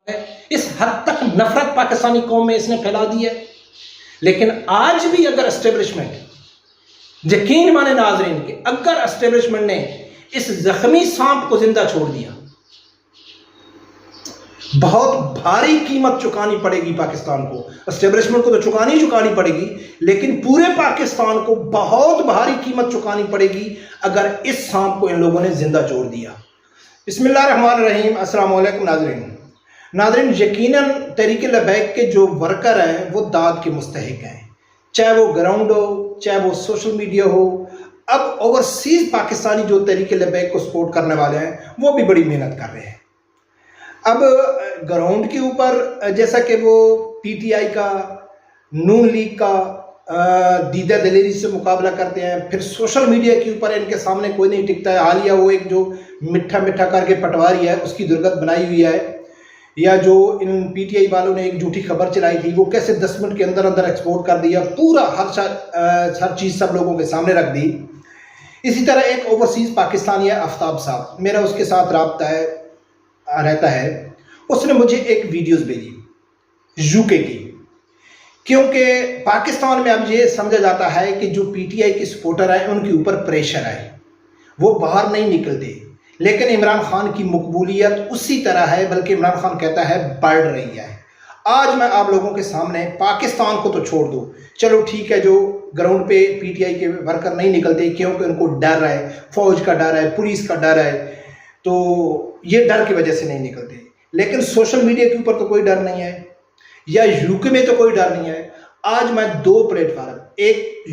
اس حد تک نفرت پاکستانی قوم میں اس نے پھیلا دی ہے. لیکن آج بھی اگر اسٹیبلشمنٹ، یقین مانے ناظرین کہ اگر اسٹیبلشمنٹ نے اس زخمی سانپ کو زندہ چھوڑ دیا، بہت بھاری قیمت چکانی پڑے گی پاکستان کو. اسٹیبلشمنٹ کو تو چکانی پڑے گی، لیکن پورے پاکستان کو بہت بھاری قیمت چکانی پڑے گی اگر اس سانپ کو ان لوگوں نے زندہ چھوڑ دیا. بسم اللہ الرحمن الرحیم. السلام علیکم ناظرین، یقیناً تحریک لبیک کے جو ورکر ہیں وہ داد کے مستحق ہیں، چاہے وہ گراؤنڈ ہو، چاہے وہ سوشل میڈیا ہو. اب اوورسیز پاکستانی جو تحریک لبیک کو سپورٹ کرنے والے ہیں وہ بھی بڑی محنت کر رہے ہیں. اب گراؤنڈ کے اوپر جیسا کہ وہ پی ٹی آئی کا، نون لیگ کا دیدہ دلیری سے مقابلہ کرتے ہیں، پھر سوشل میڈیا کے اوپر ان کے سامنے کوئی نہیں ٹکتا ہے. حالیہ وہ ایک جو مٹھا کر کے پٹواری ہے اس کی درگت بنائی ہوئی ہے، یا جو ان پی ٹی آئی والوں نے ایک جھوٹی خبر چلائی تھی وہ کیسے 10 منٹ کے اندر ایکسپورٹ کر دیا، پورا ہر چیز سب لوگوں کے سامنے رکھ دی. اسی طرح ایک اوورسیز پاکستانی ہے آفتاب صاحب، میرا اس کے ساتھ رابطہ رہتا ہے. اس نے مجھے ایک ویڈیوز بھیجی یو کے کی، کیونکہ پاکستان میں اب یہ سمجھا جاتا ہے کہ جو پی ٹی آئی کے سپورٹر ہیں ان کے اوپر پریشر ہے، وہ باہر نہیں نکلتے. لیکن عمران خان کی مقبولیت اسی طرح ہے، بلکہ عمران خان کہتا ہے بڑھ رہی ہے. آج میں آپ لوگوں کے سامنے پاکستان کو تو چھوڑ دو، چلو ٹھیک ہے، جو گراؤنڈ پہ پی ٹی آئی کے ورکر نہیں نکلتے کیونکہ ان کو ڈر ہے، فوج کا ڈر ہے، پولیس کا ڈر ہے، تو یہ ڈر کی وجہ سے نہیں نکلتے. لیکن سوشل میڈیا کے اوپر تو کوئی ڈر نہیں ہے، یا یو کے میں تو کوئی ڈر نہیں ہے. آج میں 2 پلیٹ فارم، ایک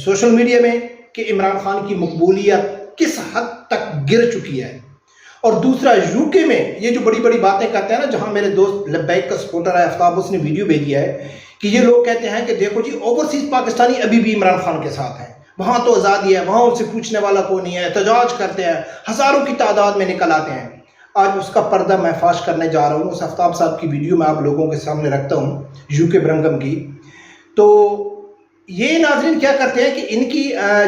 سوشل میڈیا میں کہ عمران خان کی مقبولیت کس حد تک گر چکی ہے، اور دوسرا یو کے میں یہ جو بڑی بڑی باتیں کرتے ہیں نا، جہاں میرے دوست لبیک کا سپورٹر ہے آفتاب، اس نے ویڈیو بھیجی ہے کہ یہ لوگ کہتے ہیں کہ دیکھو جی اوورسیز پاکستانی ابھی بھی عمران خان کے ساتھ ہیں، وہاں تو آزادی ہے، وہاں ان سے پوچھنے والا کوئی نہیں ہے، احتجاج کرتے ہیں، ہزاروں کی تعداد میں نکل آتے ہیں. آج اس کا پردہ میں فاش کرنے جا رہا ہوں. اس آفتاب صاحب کی ویڈیو میں آپ لوگوں کے سامنے رکھتا ہوں، یو کے برنگم کی. تو یہ ناظرین کیا کرتے ہیں کہ ان کی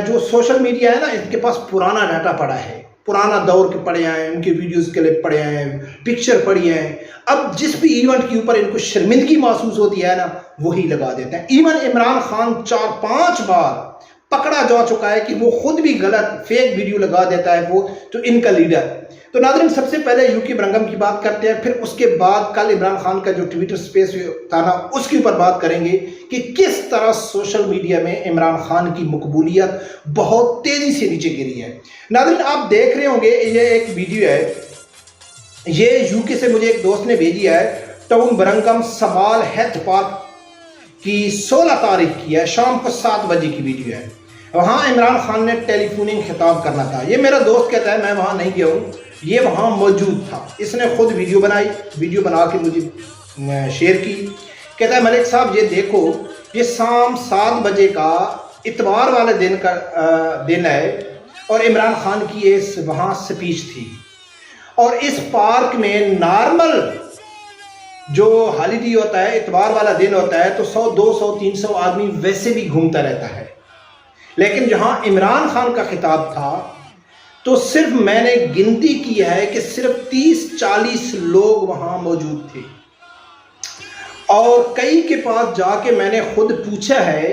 جو سوشل میڈیا ہے نا، ان کے پاس پرانا ڈاٹا پڑا ہے، پرانا دور کے پڑے ہیں، ان کے ویڈیوز کلپ پڑے ہیں، پکچر پڑی ہیں. اب جس بھی ایونٹ کے اوپر ان کو شرمندگی محسوس ہوتی ہے نا، وہی لگا دیتے ہیں. ایون عمران خان 4-5 بار پکڑا جا چکا ہے کہ وہ خود بھی غلط فیک ویڈیو لگا دیتا ہے، وہ تو ان کا لیڈر. تو ناظرین سب سے پہلے یو کے برنگم کی بات کرتے ہیں، پھر اس کے بعد کل عمران خان کا جو ٹویٹر سپیس تھا نا، اس کے اوپر بات کریں گے کہ کس طرح سوشل میڈیا میں عمران خان کی مقبولیت بہت تیزی سے نیچے گری ہے. ناظرین آپ دیکھ رہے ہوں گے، یہ ایک ویڈیو ہے، یہ یو کے سے مجھے ایک دوست نے بھیجی ہے. ٹاؤن برنگم سمال ہیلتھ پارک کی 16 تاریخ کی ہے، شام کو 7 بجے کی ویڈیو ہے. وہاں عمران خان نے ٹیلی فوننگ خطاب کرنا تھا. یہ میرا دوست کہتا ہے میں وہاں نہیں گیا ہوں، یہ وہاں موجود تھا. اس نے خود ویڈیو بنا کے مجھے شیئر کی. کہتا ہے ملک صاحب یہ دیکھو، یہ شام 7 بجے کا اتوار والے دن ہے، اور عمران خان کی وہاں سپیچ تھی. اور اس پارک میں نارمل جو ہالیڈے ہوتا ہے، اتوار والا دن ہوتا ہے، تو 100 200 300 آدمی ویسے بھی گھومتا رہتا ہے. لیکن جہاں عمران خان کا خطاب تھا تو صرف میں نے گنتی کی ہے کہ صرف 30-40 لوگ وہاں موجود تھے. اور کئی کے پاس جا کے میں نے خود پوچھا ہے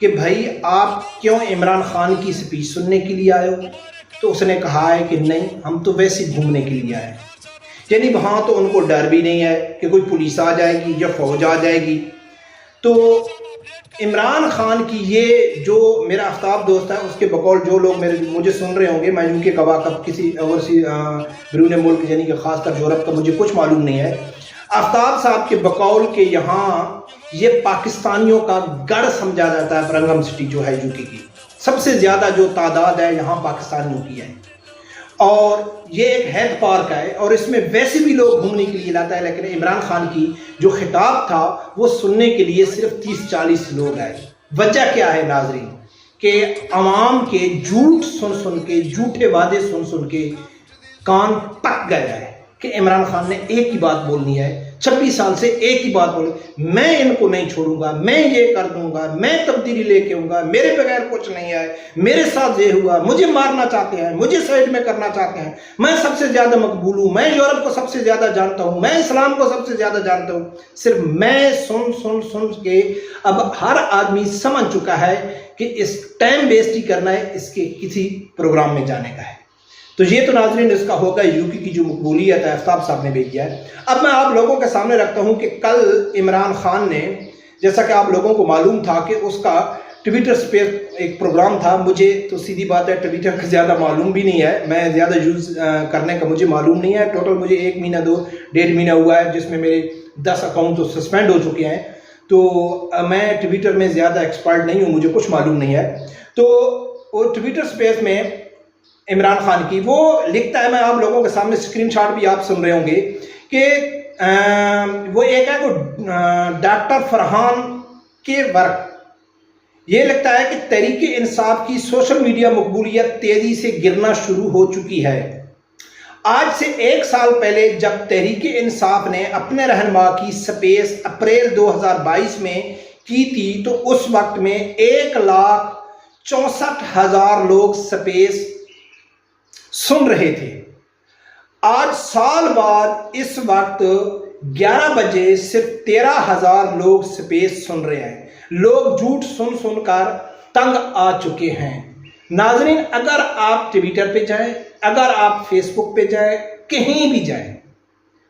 کہ بھائی آپ کیوں عمران خان کی سپیچ سننے کے لیے آئے ہو؟ تو اس نے کہا ہے کہ نہیں، ہم تو ویسے گھومنے کے لیے آئے. یعنی وہاں تو ان کو ڈر بھی نہیں ہے کہ کوئی پولیس آ جائے گی یا فوج آ جائے گی. تو عمران خان کی یہ جو میرا آفتاب دوست ہے، اس کے بقول جو لوگ مجھے سن رہے ہوں گے، میں ان کے گواہ کب کسی اوورسیز بیرون ملک یعنی کہ خاص کر یورپ کا مجھے کچھ معلوم نہیں ہے، آفتاب صاحب کے بقول کے یہاں یہ پاکستانیوں کا گڑھ سمجھا جاتا ہے. برنگم سٹی جو ہے یو کے کی، سب سے زیادہ جو تعداد ہے یہاں پاکستانیوں کی ہے. اور یہ ایک ہیلتھ پارک ہے، اور اس میں ویسے بھی لوگ گھومنے کے لیے لاتا ہے. لیکن عمران خان کی جو خطاب تھا وہ سننے کے لیے صرف 30-40 لوگ آئے. وجہ کیا ہے ناظرین؟ کہ عوام کے جھوٹ سن کے، جھوٹے وعدے سن کے کان پک گیا ہے. کہ عمران خان نے ایک ہی بات بولنی ہے، 26 سال سے ایک ہی بات بولنی، میں ان کو نہیں چھوڑوں گا، میں یہ کر دوں گا، میں تبدیلی لے کے آؤں گا، میرے بغیر کچھ نہیں ہے، میرے ساتھ یہ ہوا، مجھے مارنا چاہتے ہیں، مجھے سائڈ میں کرنا چاہتے ہیں، میں سب سے زیادہ مقبول ہوں، میں یورپ کو سب سے زیادہ جانتا ہوں، میں اسلام کو سب سے زیادہ جانتا ہوں۔ صرف میں سن کے اب ہر آدمی سمجھ چکا ہے کہ اس ٹائم ویسٹ ہی کرنا ہے، اس کے کسی پروگرام میں جانے کا ہے۔ تو یہ تو ناظرین اس کا ہوگا یو پی کی جو مقبولیت ہے، آفتاب صاحب نے بھیجا ہے۔ اب میں آپ لوگوں کے سامنے رکھتا ہوں کہ کل عمران خان نے، جیسا کہ آپ لوگوں کو معلوم تھا کہ اس کا ٹویٹر پہ ایک پروگرام تھا، مجھے تو سیدھی بات ہے ٹویٹر کا زیادہ معلوم بھی نہیں ہے، میں زیادہ یوز کرنے کا مجھے معلوم نہیں ہے، ٹوٹل مجھے 1 مہینہ 1.5 مہینہ ہوا ہے جس میں میرے 10 اکاؤنٹ تو سسپینڈ ہو چکے ہیں، تو میں ٹویٹر میں زیادہ ایکسپرٹ نہیں ہوں، مجھے کچھ معلوم نہیں ہے۔ تو وہ ٹویٹر سپیس میں عمران خان کی وہ لکھتا ہے، میں آپ لوگوں کے سامنے اسکرین شاٹ بھی آپ سن رہے ہوں گے کہ وہ ایک ہے کہ ڈاکٹر فرحان کے ورک، یہ لگتا ہے کہ تحریک انصاف کی سوشل میڈیا مقبولیت تیزی سے گرنا شروع ہو چکی ہے۔ آج سے 1 سال پہلے جب تحریک انصاف نے اپنے رہنما کی سپیس اپریل 2022 میں کی تھی تو اس وقت میں 1,64,000 لوگ سپیس سن رہے تھے۔ آج سال بعد اس وقت 11 بجے صرف 13,000 لوگ سپیس سن رہے ہیں۔ لوگ جھوٹ سن کر تنگ آ چکے ہیں۔ ناظرین، اگر آپ ٹویٹر پہ جائیں، اگر آپ فیس بک پہ جائیں، کہیں بھی جائیں،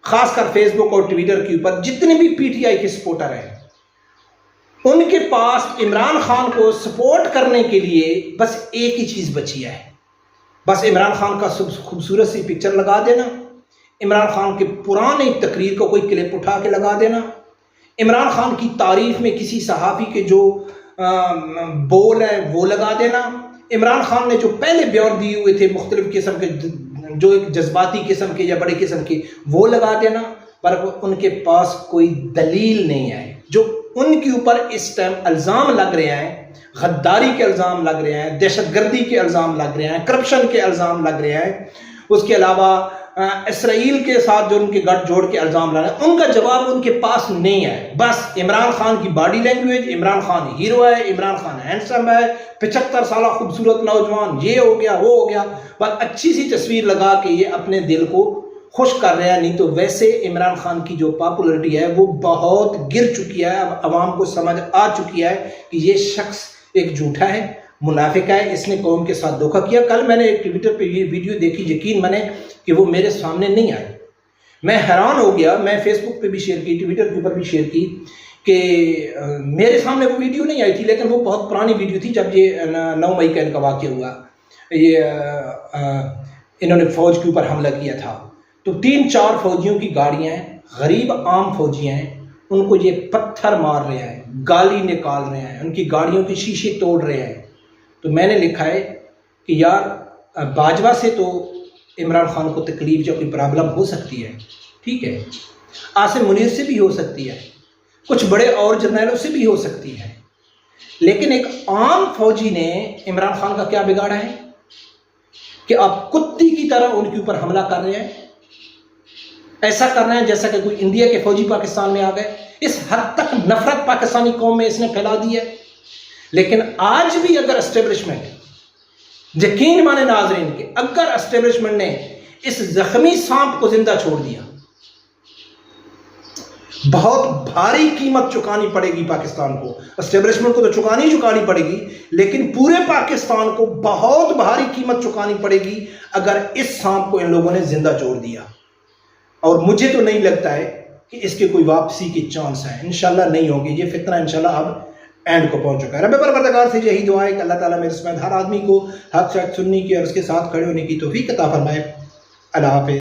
خاص کر فیس بک اور ٹویٹر کے اوپر جتنے بھی پی ٹی آئی کے سپورٹر ہیں، ان کے پاس عمران خان کو سپورٹ کرنے کے لیے بس ایک ہی چیز بچی ہے، بس عمران خان کا خوبصورت سی پکچر لگا دینا، عمران خان کے پرانے تقریر کو کوئی کلپ اٹھا کے لگا دینا، عمران خان کی تعریف میں کسی صحافی کے جو بول ہے وہ لگا دینا، عمران خان نے جو پہلے بیان دیے ہوئے تھے مختلف قسم کے، جو ایک جذباتی قسم کے یا بڑے قسم کے، وہ لگا دینا، پر ان کے پاس کوئی دلیل نہیں ہے۔ جو ان کے اوپر اس ٹائم الزام لگ رہے ہیں، غداری کے الزام لگ رہے ہیں، دہشت گردی کے الزام لگ رہے ہیں، کرپشن کے الزام لگ رہے ہیں، اس کے علاوہ اسرائیل کے ساتھ جو ان کے گٹھ جوڑ کے الزام لگ رہے ہیں، ان کا جواب ان کے پاس نہیں ہے۔ بس عمران خان کی body language, Imran Khan hero ہے، عمران خان ہینڈسم ہے، 75 سالہ خوبصورت نوجوان، یہ ہو گیا وہ ہو گیا، بس اچھی سی تصویر لگا کے یہ اپنے دل کو خوش کر رہے ہیں۔ نہیں تو ویسے عمران خان کی جو پاپولرٹی ہے وہ بہت گر چکی ہے، اب عوام کو سمجھ آ چکی ہے کہ یہ شخص ایک جھوٹا ہے، منافق ہے، اس نے قوم کے ساتھ دھوکہ کیا۔ کل میں نے ایک ٹویٹر پہ یہ ویڈیو دیکھی، یقین مانے کہ وہ میرے سامنے نہیں آئی، میں حیران ہو گیا، میں فیس بک پہ بھی شیئر کی، ٹویٹر کے اوپر بھی شیئر کی کہ میرے سامنے وہ ویڈیو نہیں آئی تھی، لیکن وہ بہت پرانی ویڈیو تھی جب یہ 9 مئی کا ان کا واقعہ ہوا، یہ انہوں نے فوج کے اوپر حملہ کیا تھا، تو 3-4 فوجیوں کی گاڑیاں ہیں، غریب عام فوجی ہیں، ان کو یہ پتھر مار رہے ہیں، گالی نکال رہے ہیں، ان کی گاڑیوں کے شیشے توڑ رہے ہیں۔ تو میں نے لکھا ہے کہ یار باجوہ سے تو عمران خان کو تکلیف یا کوئی پرابلم ہو سکتی ہے، ٹھیک ہے، عاصم منیر سے بھی ہو سکتی ہے، کچھ بڑے اور جرنیلوں سے بھی ہو سکتی ہے، لیکن ایک عام فوجی نے عمران خان کا کیا بگاڑا ہے کہ آپ کتی کی طرح ان کے اوپر حملہ کر رہے ہیں، ایسا کر رہے ہیں جیسا کہ کوئی انڈیا کے فوجی پاکستان میں آ گئے۔ اس حد تک نفرت پاکستانی قوم میں اس نے پھیلا دی ہے۔ لیکن آج بھی اگر اسٹیبلشمنٹ، یقین مانے ناظرین کہ اگر اسٹیبلشمنٹ نے اس زخمی سانپ کو زندہ چھوڑ دیا، بہت بھاری قیمت چکانی پڑے گی پاکستان کو۔ اسٹیبلشمنٹ کو تو چکانی پڑے گی، لیکن پورے پاکستان کو بہت بھاری قیمت چکانی پڑے گی اگر اس سانپ کو ان لوگوں نے زندہ چھوڑ دیا۔ اور مجھے تو نہیں لگتا ہے کہ اس کے کوئی واپسی کی چانس ہے، انشاءاللہ نہیں ہوگی۔ یہ فتنہ انشاءاللہ اب اینڈ کو پہنچ چکا ہے۔ رب پروردگار سے یہی دعا ہے کہ اللہ تعالیٰ میرے سمیت ہر آدمی کو حق سچ سننے کی اور اس کے ساتھ کھڑے ہونے کی توفیق عطا فرمائے۔ اللہ حافظ۔